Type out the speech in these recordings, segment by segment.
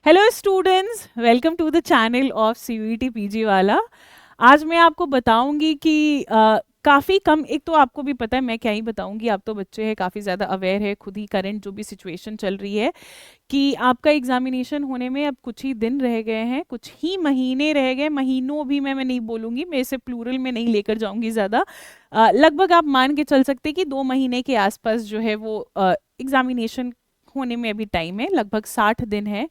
Hello students, welcome to the channel of CUET PG वाला। आज मैं आपको बताऊंगी कि काफ़ी कम, एक तो आपको भी पता है मैं क्या ही बताऊंगी, आप तो बच्चे हैं, काफ़ी ज़्यादा अवेयर है खुद ही करंट जो भी सिचुएशन चल रही है कि आपका एग्जामिनेशन होने में अब कुछ ही दिन रह गए हैं, कुछ ही महीने रह गए। महीनों भी मैं नहीं बोलूँगी, मैं इसे प्लूरल में नहीं लेकर जाऊंगी ज़्यादा। लगभग आप मान के चल सकते हैं कि 2 महीने के आसपास जो है वो एग्जामिनेशन होने में अभी टाइम है, लगभग 60 दिन है।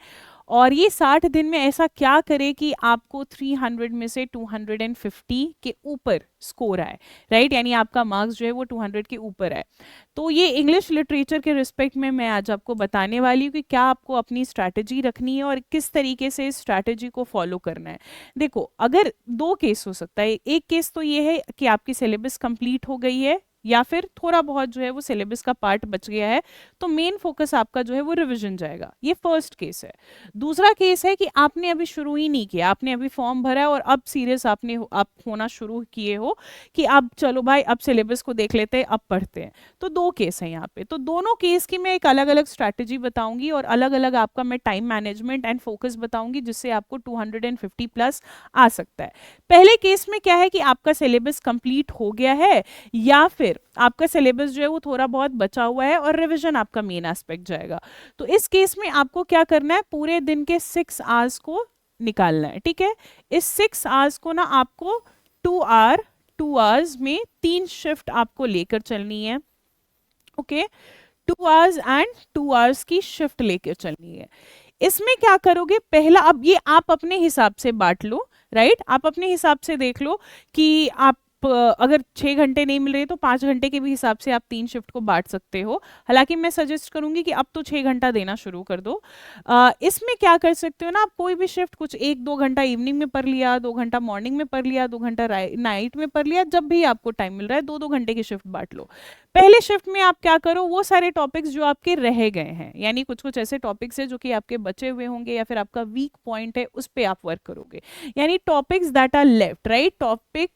और ये 60 दिन में ऐसा क्या करे कि आपको 300 में से 250 के ऊपर स्कोर आए, राइट? यानी आपका मार्क्स जो है वो 200 के ऊपर आए। तो ये इंग्लिश लिटरेचर के रिस्पेक्ट में मैं आज आपको बताने वाली हूँ कि क्या आपको अपनी स्ट्रैटेजी रखनी है और किस तरीके से इस स्ट्रैटेजी को फॉलो करना है। देखो, अगर दो केस हो सकता है, एक केस तो ये है कि आपकी सिलेबस कंप्लीट हो गई है या फिर थोड़ा बहुत जो है वो सिलेबस का पार्ट बच गया है, तो मेन फोकस आपका जो है वो रिवीजन जाएगा। ये फर्स्ट केस है। दूसरा केस है कि आपने अभी शुरू ही नहीं किया, आपने अभी फॉर्म भरा है और अब सीरियस आप होना शुरू किए हो कि अब चलो भाई अब सिलेबस को देख लेते हैं, अब पढ़ते हैं। तो दो केस हैं यहाँ पे, तो दोनों केस की मैं एक अलग अलग स्ट्रैटेजी बताऊंगी और अलग अलग आपका मैं टाइम मैनेजमेंट एंड फोकस बताऊंगी जिससे आपको 250 प्लस आ सकता है। पहले केस में क्या है कि आपका सिलेबस कंप्लीट हो गया है या फिर आपका सिलेबस जो है वो थोड़ा बहुत बचा हुआ है और रिवीजन आपका मेन एस्पेक्ट जाएगा। तो इस केस में आपको क्या करना है, पूरे दिन के 6 आवर्स को निकालना है, ठीक है? इस 6 आवर्स को ना आपको 2 आवर्स में 3 शिफ्ट आपको लेकर चलनी है, ओके? 2 आवर्स एंड 2 आवर्स की शिफ्ट लेकर चलनी है। इसमें क्या करोगे, पहला, अब ये आप अपने हिसाब से बांट लो, राइट? आप अपने हिसाब से देख लो कि आप अगर 6 घंटे नहीं मिल रहे तो 5 घंटे के भी हिसाब से आप 3 शिफ्ट को बांट सकते हो। हालांकि मैं सजेस्ट करूंगी कि अब तो 6 घंटा देना शुरू कर दो। इसमें क्या कर सकते हो ना, आप कोई भी शिफ्ट कुछ 1-2 घंटा इवनिंग में पढ़ लिया, 2 घंटा मॉर्निंग में पढ़ लिया, 2 घंटा नाइट में पढ़ लिया, जब भी आपको टाइम मिल रहा है 2-2 घंटे की शिफ्ट बांट लो। पहले शिफ्ट में आप क्या करो, वो सारे टॉपिक्स जो आपके रह गए हैं, यानी कुछ कुछ ऐसे टॉपिक्स है जो कि आपके बचे हुए होंगे या फिर आपका वीक पॉइंट है, उस पे आप वर्क करोगे। यानी topics that are left, right? Topic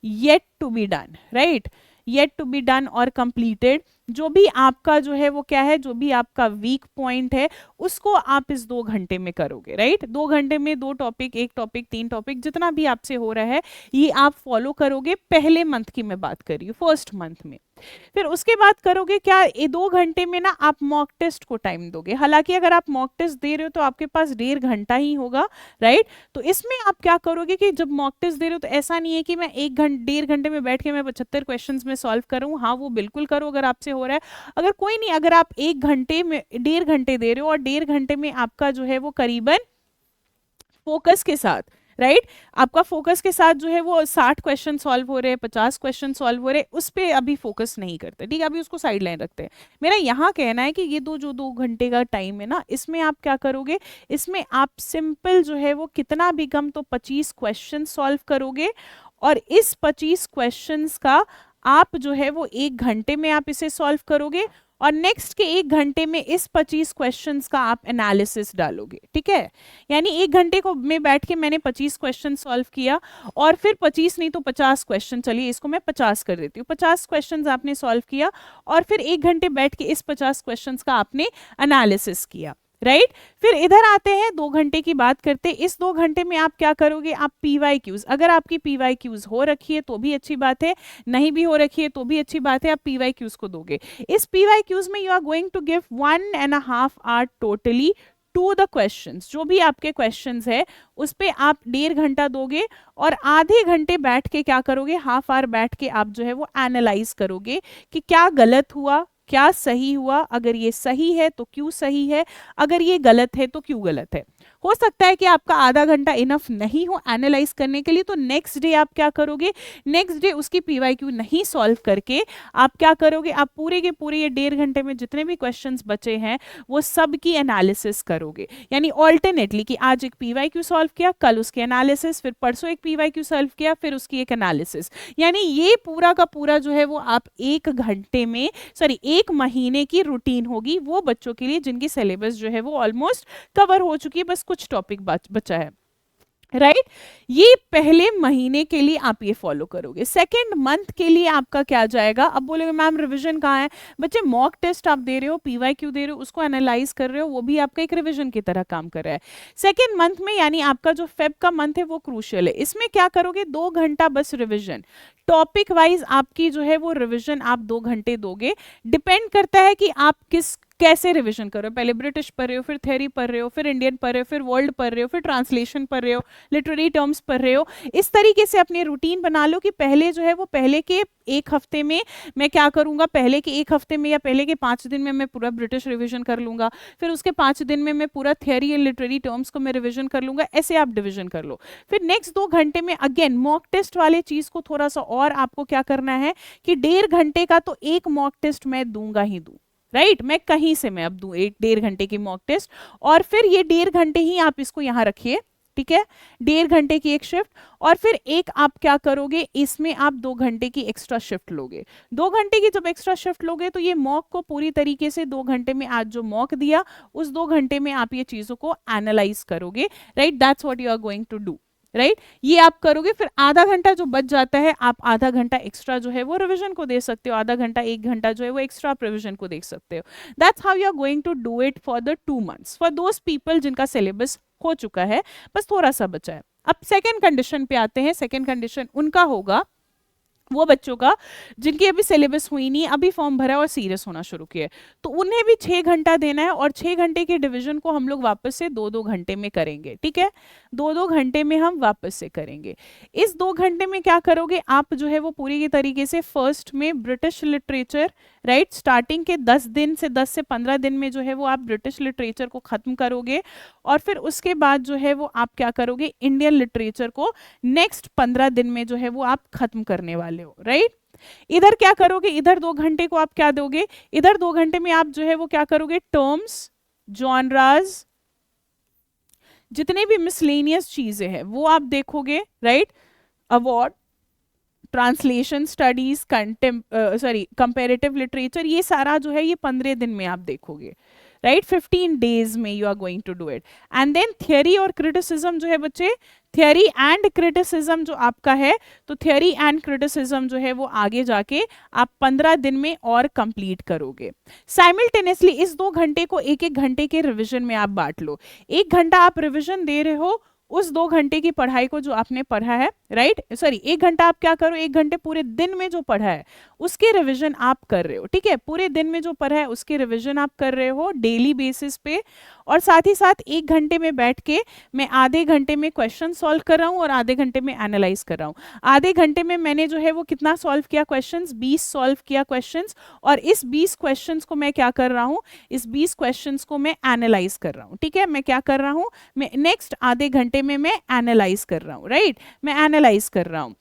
yet to be done, right? Yet to be done और कंप्लीटेड, जो भी आपका जो है वो क्या है, जो भी आपका वीक पॉइंट है उसको आप इस 2 घंटे में करोगे, राइट? 2 घंटे में 2 टॉपिक, 1 टॉपिक, 3 टॉपिक, जितना भी आपसे हो रहा है ये आप फॉलो करोगे। पहले मंथ की मैं बात कर रही हूँ, फर्स्ट मंथ में। फिर उसके बाद करोगे क्या, ये 2 घंटे में ना आप मॉक टेस्ट को टाइम दोगे। हालांकि अगर आप मॉक टेस्ट दे रहे हो तो आपके पास 1.5 घंटा ही होगा, राइट? तो इसमें आप क्या करोगे कि जब मॉक टेस्ट दे रहे हो तो ऐसा नहीं है कि मैं 1 घंटे 1.5 घंटे में बैठ के मैं 75 क्वेश्चंस में सॉल्व करूँ। हाँ, वो बिल्कुल करो अगर आपसे हो रहा है। अगर कोई नहीं, अगर आप 1 घंटे में 1.5 घंटे दे रहे हो और 1.5 घंटे में आपका जो है वो करीबन फोकस के साथ, राइट, आपका फोकस के साथ जो है वो 60 क्वेश्चन सॉल्व हो रहे हैं, 50 क्वेश्चन सॉल्व हो रहे हैं, उस पर अभी फोकस नहीं करते, ठीक है? अभी उसको साइड लाइन रखते हैं। मेरा यहाँ कहना है कि ये जो 2 घंटे का टाइम है ना, इसमें आप क्या करोगे, इसमें आप सिंपल जो है वो कितना भी कम तो 25 क्वेश्चन सॉल्व करोगे। और इस 25 क्वेश्चंस का आप जो है वो 1 घंटे में आप इसे सॉल्व करोगे और नेक्स्ट के 1 घंटे में इस 25 क्वेश्चंस का आप एनालिसिस डालोगे, ठीक है? यानी 1 घंटे को में बैठ के मैंने 25 क्वेश्चन सॉल्व किया और फिर 25 नहीं तो 50 क्वेश्चन, चलिए इसको मैं 50 कर देती हूँ, 50 क्वेश्चन आपने सॉल्व किया और फिर 1 घंटे बैठ के इस 50 क्वेश्चन का आपने एनालिसिस किया, राइट? फिर इधर आते हैं, 2 घंटे की बात करते हैं। इस 2 घंटे में आप क्या करोगे, आप पीवाईक्यूज, अगर आपकी पीवाईक्यूज हो रखी है तो भी अच्छी बात है, नहीं भी हो रखी है तो भी अच्छी बात है, आप पीवाईक्यूज को दोगे। इस पीवाईक्यूज में you are going to give 1.5 hour totally to the questions. जो भी आपके क्वेश्चंस है उस पे आप 1.5 घंटा दोगे और आधे घंटे बैठ के क्या करोगे, हाफ आवर बैठ के आप जो है वो एनालाइज करोगे कि क्या गलत हुआ, क्या सही हुआ, अगर ये सही है तो क्यों सही है, अगर ये गलत है तो क्यों गलत है। हो सकता है कि आपका आधा घंटा इनफ नहीं हो एनालाइज करने के लिए, तो नेक्स्ट डे आप क्या करोगे, नेक्स्ट डे उसकी पीवाईक्यू नहीं सॉल्व करके आप क्या करोगे, आप पूरे के पूरे ये 1.5 घंटे में जितने भी क्वेश्चंस बचे हैं वो सब की एनालिसिस करोगे। यानी ऑल्टरनेटली कि आज एक पीवाईक्यू सॉल्व किया, कल उसके एनालिसिस, फिर परसों एक पीवाईक्यू सॉल्व किया, फिर उसकी एक एनालिसिस। यानी ये पूरा का पूरा जो है वो आप 1 घंटे में, सॉरी 1 महीने की रूटीन होगी वो बच्चों के लिए जिनकी सिलेबस जो है वो ऑलमोस्ट कवर हो चुकी है, बस कुछ टॉपिक बचा है, राइट ये पहले महीने के लिए आप ये फॉलो करोगे। सेकेंड मंथ के लिए आपका क्या जाएगा? अब बोलोगे मैम रिवीजन कहाँ है? बच्चे मॉक टेस्ट आप दे रहे हो, पीवाईक्यू दे रहे हो, उसको एनालाइज कर रहे हो, वो भी आपका एक रिवीजन की तरह काम कर रहा है। सेकेंड मंथ में यानी आपका जो फेब का मंथ है वो क्रूशियल है। इसमें क्या करोगे? 2 घंटा बस रिविजन, टॉपिक वाइज आपकी जो है वो रिविजन आप 2 घंटे दोगे। डिपेंड करता है कि आप किस कैसे रिवीजन कर रहे हो, पहले ब्रिटिश पढ़ रहे हो, फिर थ्योरी पढ़ रहे हो, फिर इंडियन पढ़ रहे हो, फिर वर्ल्ड पढ़ रहे हो, फिर ट्रांसलेशन पढ़ रहे हो, लिटरेरी टर्म्स पढ़ रहे हो। इस तरीके से अपनी रूटीन बना लो कि पहले जो है वो पहले के 1 हफ्ते में मैं क्या करूंगा, पहले के 1 हफ्ते में या पहले के 5 दिन में मैं पूरा ब्रिटिश रिवीजन कर लूंगा, फिर उसके 5 दिन में मैं पूरा थ्योरी एंड लिटरेरी टर्म्स को मैं रिवीजन कर लूंगा। ऐसे आप डिवीजन कर लो। फिर नेक्स्ट 2 घंटे में अगेन मॉक टेस्ट वाले चीज को थोड़ा सा और आपको क्या करना है कि 1.5 घंटे का तो एक मॉक टेस्ट मैं दूंगा ही दूं। राइट मैं कहीं से मैं अब दूं 1-1.5 घंटे की मॉक टेस्ट, और फिर ये 1.5 घंटे ही आप इसको यहां रखिए, ठीक है। 1.5 घंटे की एक शिफ्ट, और फिर एक आप क्या करोगे, इसमें आप 2 घंटे की एक्स्ट्रा शिफ्ट लोगे। 2 घंटे की जब एक्स्ट्रा शिफ्ट लोगे तो ये मॉक को पूरी तरीके से 2 घंटे में आज जो मॉक दिया उस 2 घंटे में आप ये चीजों को एनालाइज करोगे। Right that's what you are going to do. Right ये आप करोगे। फिर आधा घंटा जो बच जाता है आप आधा घंटा एक्स्ट्रा जो है वो रिवीजन को दे सकते हो, आधा घंटा 1 घंटा जो है वो एक्स्ट्रा आप रिवीजन को देख सकते हो। That's how you are going to do it for the 2 months for those people जिनका सिलेबस हो चुका है, बस थोड़ा सा बचा है। अब सेकेंड कंडीशन पे आते हैं। सेकेंड कंडीशन उनका होगा वो बच्चों का जिनकी अभी सिलेबस हुई नहीं, अभी फॉर्म भरा और सीरियस होना शुरू किया, तो उन्हें भी 6 घंटा देना है, और 6 घंटे के डिवीजन को हम लोग वापस से 2-2 घंटे में करेंगे। ठीक है 2-2 घंटे में हम वापस से करेंगे। इस 2 घंटे में क्या करोगे आप जो है वो पूरी की तरीके से फर्स्ट में ब्रिटिश लिटरेचर, राइट स्टार्टिंग के 10 से 15 दिन में जो है वो आप ब्रिटिश लिटरेचर को खत्म करोगे, और फिर उसके बाद जो है वो आप क्या करोगे, इंडियन लिटरेचर को नेक्स्ट 15 दिन में जो है वो आप खत्म करने वाले हो। राइट इधर क्या करोगे, इधर 2 घंटे को आप क्या दोगे, इधर 2 घंटे में आप जो है वो क्या करोगे, टर्म्स, जॉनराज, जितने भी मिसलेनियस चीजें हैं वो आप देखोगे। Right award, translation studies, comparative literature, ये सारा जो है ये 15 दिन में आप देखोगे। राइट 15 डेज में you are going to do it. And then theory और क्रिटिसिज्म जो है बच्चे, थियरी एंड क्रिटिसिज्म जो आपका है, तो थियरी एंड क्रिटिसिज्म जो है वो आगे जाके आप 15 दिन में और कंप्लीट करोगे। साइमल्टेनियसली इस 2 घंटे को 1-1 घंटे के रिवीजन में आप बांट लो। 1 घंटा आप रिवीजन दे रहे हो उस 2 घंटे की पढ़ाई को जो आपने पढ़ा है। राइट 1 घंटा आप क्या करो, 1 घंटे पूरे दिन में जो पढ़ा है उसके रिवीजन आप कर रहे हो। ठीक है पूरे दिन में जो पढ़ा है उसके रिवीजन आप कर रहे हो डेली बेसिस पे, और साथ ही साथ 1 घंटे में बैठ के मैं आधे घंटे में क्वेश्चन सॉल्व कर रहा हूँ और आधे घंटे में एनालाइज कर रहा हूँ। आधे घंटे में मैंने जो है वो कितना सॉल्व किया क्वेश्चंस, 20 सॉल्व किया क्वेश्चंस, और इस 20 क्वेश्चंस को मैं क्या कर रहा हूँ, इस 20 क्वेश्चंस को मैं एनालाइज कर रहा हूँ। ठीक है मैं क्या कर रहा हूँ, मैं नेक्स्ट आधे घंटे में मैं एनालाइज कर रहा हूँ। राइट मैं एनालाइज कर रहा हूँ।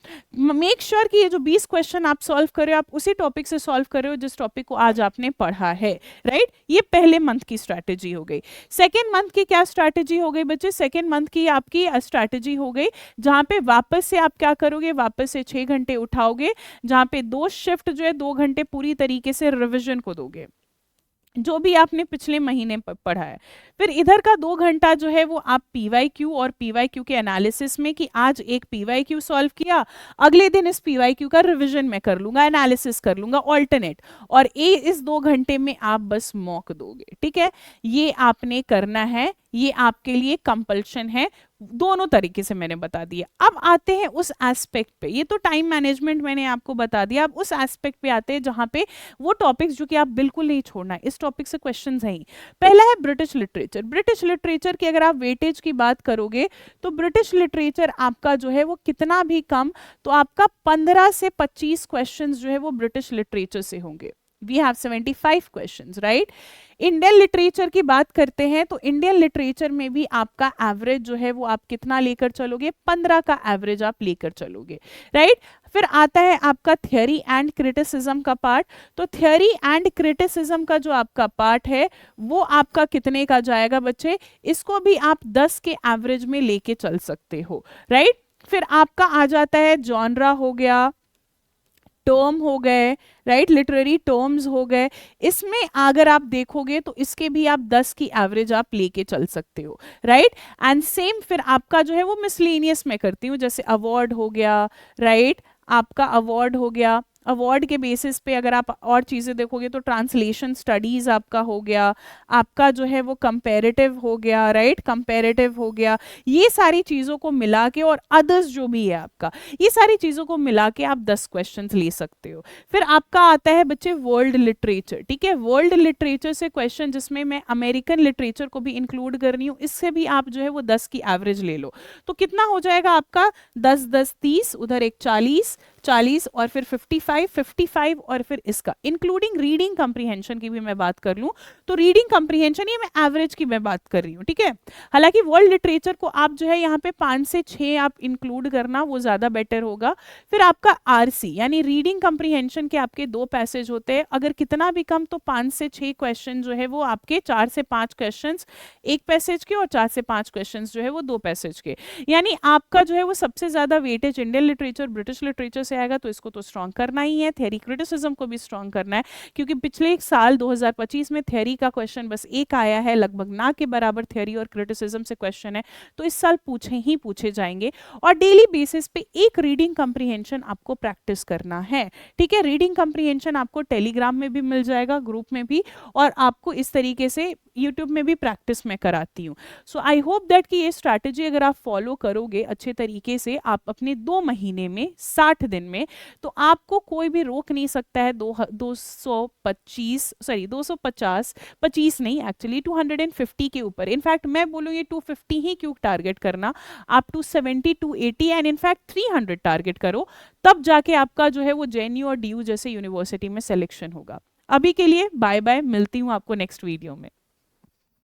मेक श्योर कि ये जो 20 क्वेश्चन आप सॉल्व कर रहे हो आप उसी टॉपिक से सॉल्व कर रहे हो जिस टॉपिक को आज आपने पढ़ा है। राइट ये पहले मंथ की स्ट्रैटेजी हो गई। सेकेंड मंथ की क्या स्ट्रैटेजी हो गई बच्चे, सेकेंड मंथ की आपकी स्ट्रैटेजी हो गई जहां पे वापस से आप क्या करोगे, वापस से 6 घंटे उठाओगे, जहां पे 2 शिफ्ट जो है 2 घंटे पूरी तरीके से रिवीजन को दोगे जो भी आपने पिछले महीने पढ़ा है। फिर इधर का 2 घंटा जो है वो आप पीवाईक्यू और पीवाईक्यू के एनालिसिस में, कि आज एक पीवाईक्यू सॉल्व किया, अगले दिन इस पीवाईक्यू का रिवीजन मैं कर लूंगा, एनालिसिस कर लूंगा ऑल्टरनेट, और इस 2 घंटे में आप बस मॉक दोगे। ठीक है ये आपने करना है, ये आपके लिए कंपल्शन है। दोनों तरीके से मैंने बता दिया। अब आते हैं उस एस्पेक्ट पे, ये तो टाइम मैनेजमेंट मैंने आपको बता दिया। अब उस एस्पेक्ट पे आते हैं जहां पे वो टॉपिक्स जो कि आप बिल्कुल नहीं छोड़ना है, इस टॉपिक से क्वेश्चंस हैं ही। पहला है ब्रिटिश लिटरेचर। ब्रिटिश लिटरेचर की अगर आप वेटेज की बात करोगे तो ब्रिटिश लिटरेचर आपका जो है वो कितना भी कम, तो आपका 15 से 25 क्वेश्चन जो है वो ब्रिटिश लिटरेचर से होंगे। We have 75 questions. Right Indian literature की बात करते हैं तो इंडियन लिटरेचर में भी आपका एवरेज जो है वो आप कितना लेकर चलोगे, 15 का एवरेज आप लेकर चलोगे। राइट फिर आता है आपका थियरी एंड क्रिटिसिज्म का पार्ट। तो थियरी एंड क्रिटिसिज्म का जो आपका पार्ट है वो आपका कितने का जाएगा बच्चे, इसको भी आप 10 के एवरेज में लेके चल सकते हो। राइट फिर आपका आ जाता है जॉनरा हो गया, टर्म हो गए, राइट, लिटरेरी टर्म्स हो गए, इसमें अगर आप देखोगे तो इसके भी आप 10 की एवरेज आप लेके चल सकते हो, राइट। एंड सेम फिर आपका जो है वो मिसलेनियस में करती हूँ, जैसे अवार्ड हो गया, राइट, आपका अवार्ड हो गया, अवार्ड के बेसिस पे अगर आप और चीज़ें देखोगे तो ट्रांसलेशन स्टडीज़ आपका हो गया, आपका जो है वो कंपैरेटिव हो गया, राइट, कंपैरेटिव हो गया। ये सारी चीज़ों को मिला के और अदर्स जो भी है आपका, ये सारी चीज़ों को मिला के आप 10 क्वेश्चंस ले सकते हो। फिर आपका आता है बच्चे वर्ल्ड लिटरेचर, ठीक है, वर्ल्ड लिटरेचर से क्वेश्चन जिसमें मैं अमेरिकन लिटरेचर को भी इंक्लूड कर रही हूँ, इससे भी आप जो है वो 10 की एवरेज ले लो, तो कितना हो जाएगा आपका 10 10 30, उधर एक 40 40 और फिर 55 55 और फिर इसका इंक्लूडिंग रीडिंग कंप्रीहेंशन की भी मैं बात कर लूं तो रीडिंग कंप्रीहेंशन ये मैं एवरेज की मैं बात कर रही हूँ, ठीक है। हालांकि वर्ल्ड लिटरेचर को आप जो है यहाँ पे 5 से 6 आप इंक्लूड करना वो ज्यादा बेटर होगा। फिर आपका आरसी यानी रीडिंग कंप्रीहेंशन के आपके 2 पैसेज होते हैं, अगर कितना भी कम तो 5 से 6 क्वेश्चन जो है वो आपके 4 से 5 क्वेश्चन 1 पैसेज के और 4 से 5 क्वेश्चन जो है वो 2 पैसेज के, यानी आपका जो है वो सबसे ज्यादा weightage Indian literature British literature से आएगा, तो इसको तो स्ट्रॉन्ग करना ही है। थ्योरी क्रिटिसिज्म को भी स्ट्रॉन्ग करना है, क्योंकि पिछले एक साल 2025 में थ्योरी का क्वेश्चन बस एक आया है, लगभग ना के बराबर थ्योरी और क्रिटिसिज्म से क्वेश्चन है, तो इस साल पूछे ही पूछे जाएंगे। और डेली बेसिस पे एक रीडिंग कंप्रीहेंशन आपको प्रैक्टिस करना है, ठीक है। रीडिंग कंप्रीहेंशन आपको टेलीग्राम में भी मिल जाएगा, ग्रुप में भी, और आपको इस तरीके से यूट्यूब में भी प्रैक्टिस में कराती हूँ। सो आई होप दैट कि ये स्ट्रैटेजी अगर आप फॉलो करोगे अच्छे तरीके से, आप अपने 2 महीने में 60 दिन में, तो आपको कोई भी रोक नहीं सकता है 225 सॉरी 250 25 नहीं एक्चुअली 250 के ऊपर। इनफैक्ट मैं बोलूँगी 250 ही क्यों टारगेट करना, आप 270 280 एंड इनफैक्ट 300 टारगेट करो, तब जाके आपका जो है वो जेएनयू और डीयू जैसे यूनिवर्सिटी में सिलेक्शन होगा। अभी के लिए बाय बाय, मिलती हूँ आपको नेक्स्ट वीडियो में।